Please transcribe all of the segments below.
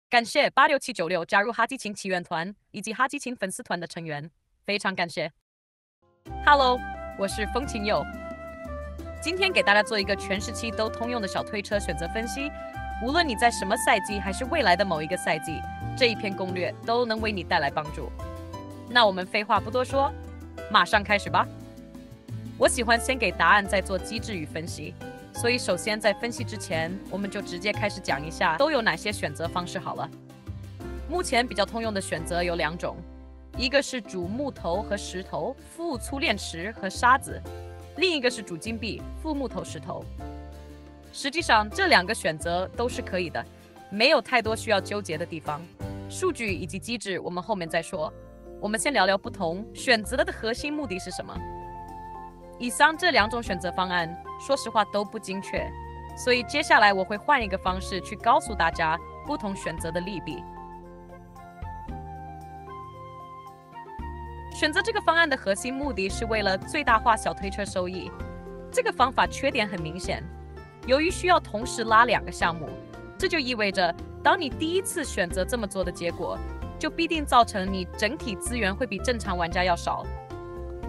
感謝86796加入哈基琴祈願團以及哈基琴粉絲團的成員，非常感謝。Hello， 我是風琴友，今天給大家做一個全時期都通用的小推車選擇分析。無論你在什麼賽季，還是未來的某一個賽季，這一篇攻略都能為你帶來幫助。那我們廢話不多說，馬上開始吧。我喜歡先給答案，再做機制與分析。所以首先在分析之前，我們就直接開始講一下都有哪些選擇方式好了。目前比較通用的選擇有兩種，一個是主木頭和石頭，副粗鏈石和沙子；另一個是主金幣，副木頭石頭。實際上這兩個選擇都是可以的，沒有太多需要糾結的地方。數據以及機制我們後面再說，我們先聊聊不同選擇的核心目的是什麼。以上這兩種選擇方案，說實話都不精確，所以接下來我會換一個方式去告訴大家不同選擇的利弊。選擇這個方案的核心目的是為了最大化小推車收益。這個方法缺點很明顯，由於需要同時拉兩個項目，這就意味着當你第一次選擇這麼做的結果，就必定造成你整體資源會比正常玩家要少。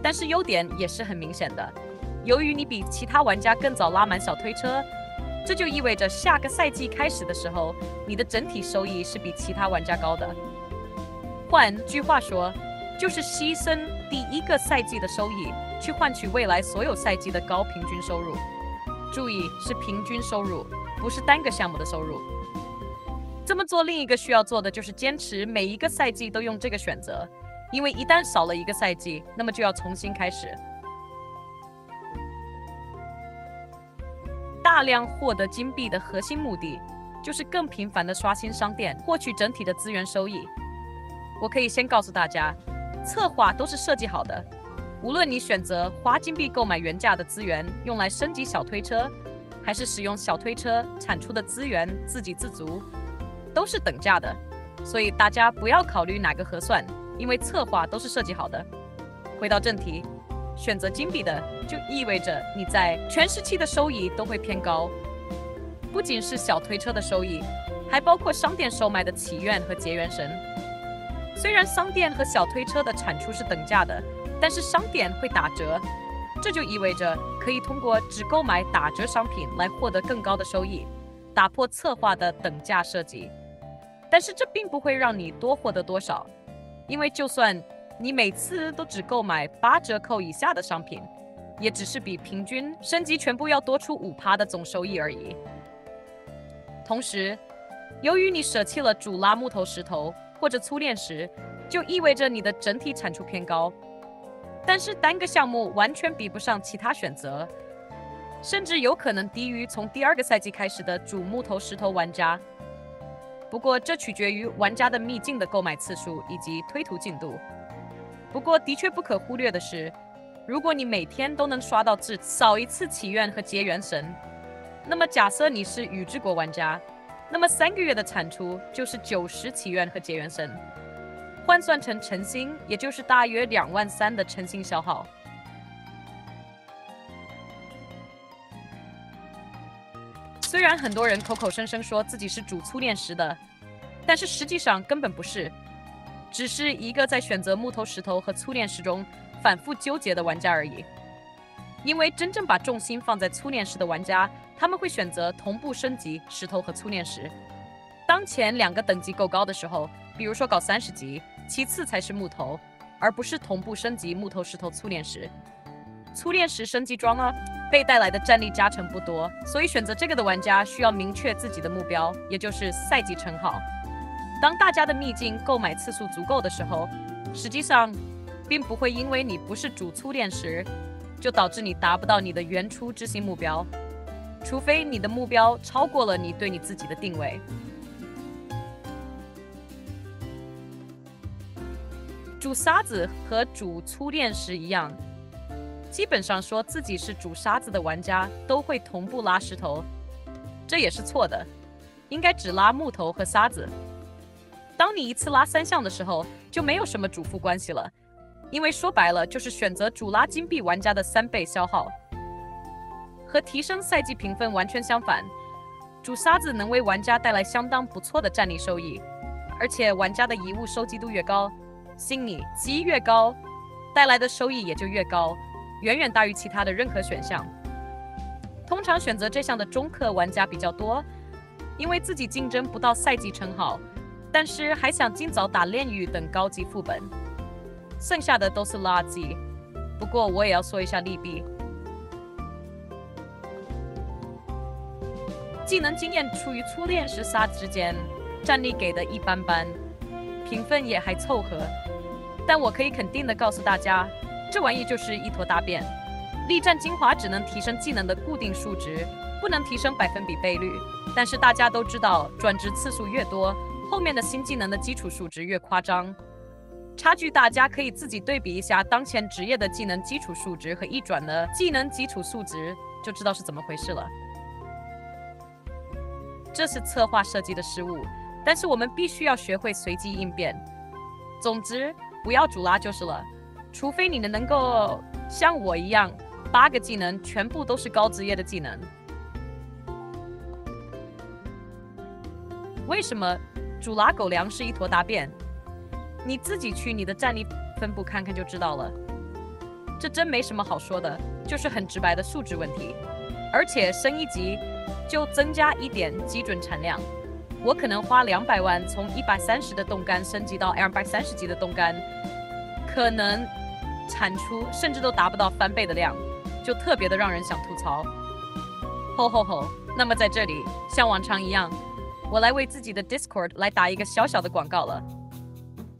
但是優點也是很明顯的，由於你比其他玩家更早拉滿小推車，這就意味着下個賽季開始的時候，你的整體收益是比其他玩家高的。換句話說，就是犧牲第一個賽季的收益，去換取未來所有賽季的高平均收入。注意，是平均收入，不是單個項目的收入。這麼做，另一個需要做的就是堅持每一個賽季都用這個選擇。因為一旦少了一個賽季，那麼就要重新開始。大量獲得金幣的核心目的，就是更頻繁地刷新商店，獲取整體的資源收益。我可以先告訴大家，策劃都是設計好的，無論你選擇花金幣購買原價的資源用來升級小推車，還是使用小推車產出的資源自給自足，都是等價的。所以大家不要考慮哪個合算，因為策劃都是設計好的。回到正題，選擇金幣的就意味着你在全時期的收益都會偏高，不僅是小推車的收益，還包括商店售賣的祈願和結緣神。雖然商店和小推車的產出是等價的，但是商店會打折，這就意味着可以通過只購買打折商品來獲得更高的收益，打破策劃的等價設計。但是这並不會讓你多獲得多少。因為就算你每次都只購買8折扣以下的商品，也只是比平均升級全部要多出5%的總收益而已。同時，由於你捨棄了主拉木頭石頭或者粗鏈石，就意味着你的整體產出偏高。但是單個項目完全比不上其他選擇，甚至有可能低於從第2個賽季開始的主木頭石頭玩家。不過，這取決於玩家的秘境的購買次數以及推圖進度。不過，的確不可忽略的是，如果你每天都能刷到至少1次祈願和結緣神，那麼假設你是宇之國玩家，那麼3個月的產出就是90祈願和結緣神，換算成晨星，也就是大約23000的晨星消耗。雖然很多人口口聲聲說自己是主粗鏈石的，但是實際上根本不是，只是一個在選擇木頭石頭和粗鏈石中反覆糾結的玩家而已。因為真正把重心放在粗鏈石的玩家，他們會選擇同步升級石頭和粗鏈石。當前2個等級夠高的時候，比如說搞30級，其次才是木頭，而不是同步升級木頭、石頭、粗鏈石。粗鏈石升級裝呢，被帶來的戰力加成不多，所以選擇這個的玩家需要明確自己的目標，也就是賽季稱號。當大家的秘境購買次數足夠的時候，實際上並不會因為你不是主粗鏈石，就導致你達不到你的原初之星目標，除非你的目標超過了你對你自己的定位。主沙子和主粗鏈石一樣，基本上說自己是主沙子的玩家都會同步拉石頭，這也是錯的，應該只拉木頭和沙子。當你一次拉3項的時候，就沒有什麼主副關係了，因為說白了就是選擇主拉金幣玩家的3倍消耗。和提升賽季評分完全相反，煮沙子能為玩家帶來相當不錯的戰力收益，而且玩家的遺物收集度越高，心理級越高，帶來的收益也就越高，遠遠大於其他的任何選項。通常選擇這項的中客玩家比較多，因為自己競爭不到賽季稱號，但是還想盡早打煉獄等高級副本，剩下的都是垃圾。不過我也要說一下利弊。技能經驗處於初練時沙之間，戰力給的一般般，評分也還湊合。但我可以肯定的告訴大家，這玩意就是一坨大便。力戰精華只能提升技能的固定數值，不能提升百分比倍率。但是大家都知道，轉職次數越多，後面的新技能的基礎數值越誇張。差距大家可以自己對比一下當前職業的技能基礎數值和一轉的技能基礎數值，就知道是怎麼回事了。這是策劃設計的失誤，但是我們必須要學會隨機應變。總之，不要主拉就是了，除非你能夠像我一樣，8個技能全部都是高職業的技能。為什麼主拉狗糧是一坨大便？你自己去你的戰力分布看看就知道了。這真沒什麼好說的，就是很直白的數值問題。而且升一級就增加1點基準產量，我可能花200萬從130的凍乾升級到230級的凍乾，可能產出甚至都達不到翻倍的量，就特別的讓人想吐槽。吼吼吼！那麼在這裡，像往常一樣，我來為自己的 Discord 來打一個小小的廣告了。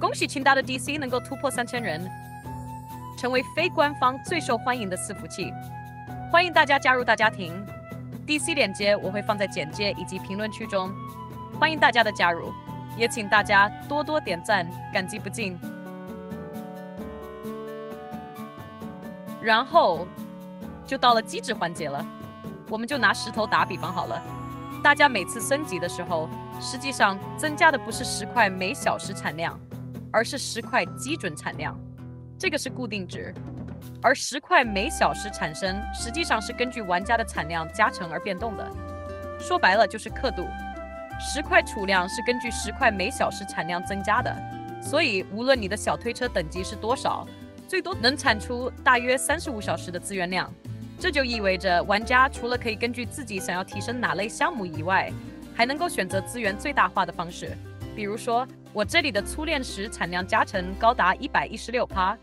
恭喜清大的 DC 能夠突破3000人，成為非官方最受歡迎的伺服器。歡迎大家加入大家庭 ，DC 鏈接我會放在簡介以及評論區中，歡迎大家的加入，也請大家多多點讚，感激不盡。然後就到了機制環節了，我們就拿石頭打比方好了。大家每次升級的時候，實際上增加的不是10塊每小時產量，而是10塊基準產量，這個是固定值。而10塊每小時產生，實際上是根據玩家的產量加成而變動的。說白了就是刻度。10塊儲量是根據10塊每小時產量增加的，所以無論你的小推車等級是多少，最多能產出大約35小時的資源量。這就意味着玩家除了可以根據自己想要提升哪類項目以外，還能夠選擇資源最大化的方式。比如說，我這裡的初練時產量加成高達116%，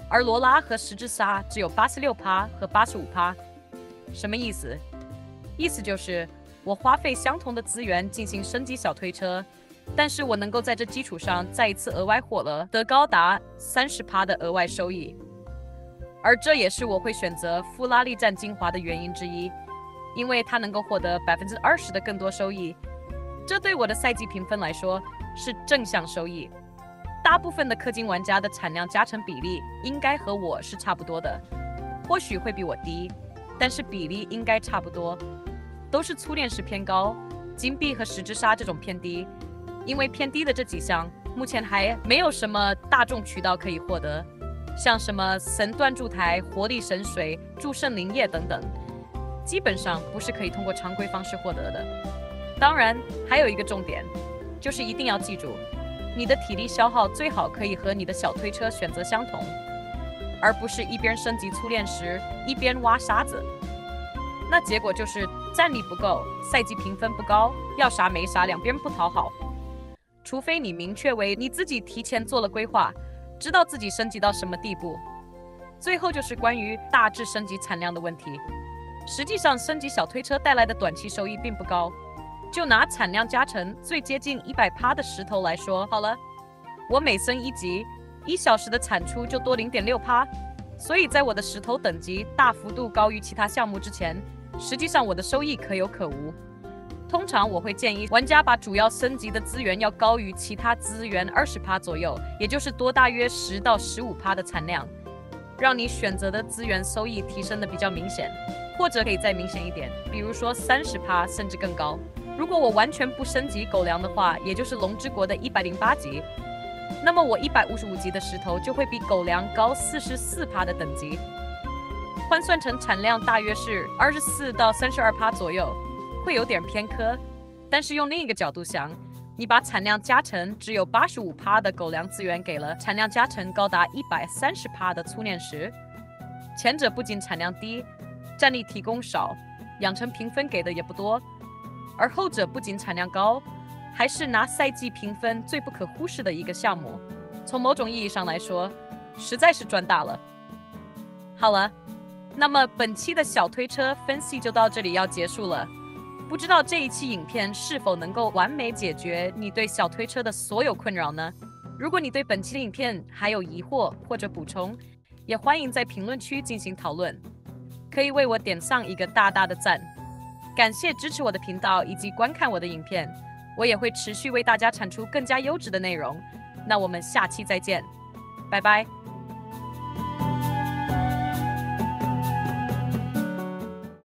而羅拉和石之沙只有86%和85%。什麼意思？意思就是我花費相同的資源進行升級小推車，但是我能夠在這基礎上再一次額外獲得高達30%的額外收益。而這也是我會選擇富拉力戰精華的原因之一，因為它能夠獲得20%的更多收益。這對我的賽季評分來說是正向收益。大部分的氪金玩家的產量加成比例應該和我是差不多的，或許會比我低，但是比例應該差不多，都是初練時偏高，金幣和石之沙這種偏低。因為偏低的這幾項目前還沒有什麼大眾渠道可以獲得，像什麼神斷柱台、活力神水、祝聖靈液等等，基本上不是可以通過常規方式獲得的。當然，還有一個重點，就是一定要記住，你的體力消耗最好可以和你的小推車選擇相同，而不是一邊升級初練時一邊挖沙子。那結果就是戰力不夠，賽季評分不高，要啥沒啥，兩邊不討好。除非你明確為你自己提前做了規劃，知道自己升級到什麼地步。最後就是關於大致升級產量的問題。實際上，升級小推車帶來的短期收益並不高。就拿產量加成最接近100%的石頭來說好了，我每升一級，1小時的產出就多0.6%，所以在我的石头等級大幅度高於其他項目之前，實際上我的收益可有可無。通常我會建議玩家把主要升級的資源要高於其他資源20%左右，也就是多大約10到15%的產量，讓你選擇的資源收益提升的比較明顯，或者可以再明顯一點，比如說30%甚至更高。如果我完全不升級狗糧的話，也就是龍之國的108級，那麼我155級的石頭就會比狗糧高44%的等級，換算成產量大約是24到32%左右，會有點偏科，但是用另一個角度想，你把產量加成只有85%的狗糧資源給了產量加成高達130%的粗糧食，前者不僅產量低，戰力提供少，養成評分給的也不多，而後者不僅產量高，還是拿賽季評分最不可忽視的一個項目。從某種意義上來說，實在是賺大了。好了，那麼本期的小推車分析就到這裡要結束了。不知道這一期影片是否能夠完美解決你對小推車的所有困擾呢？如果你對本期的影片還有疑惑或者補充，也歡迎在評論區進行討論，可以為我點上一個大大的讚。感謝支持我的頻道以及觀看我的影片，我也會持續為大家產出更加優質的內容。那我們下期再見，拜拜。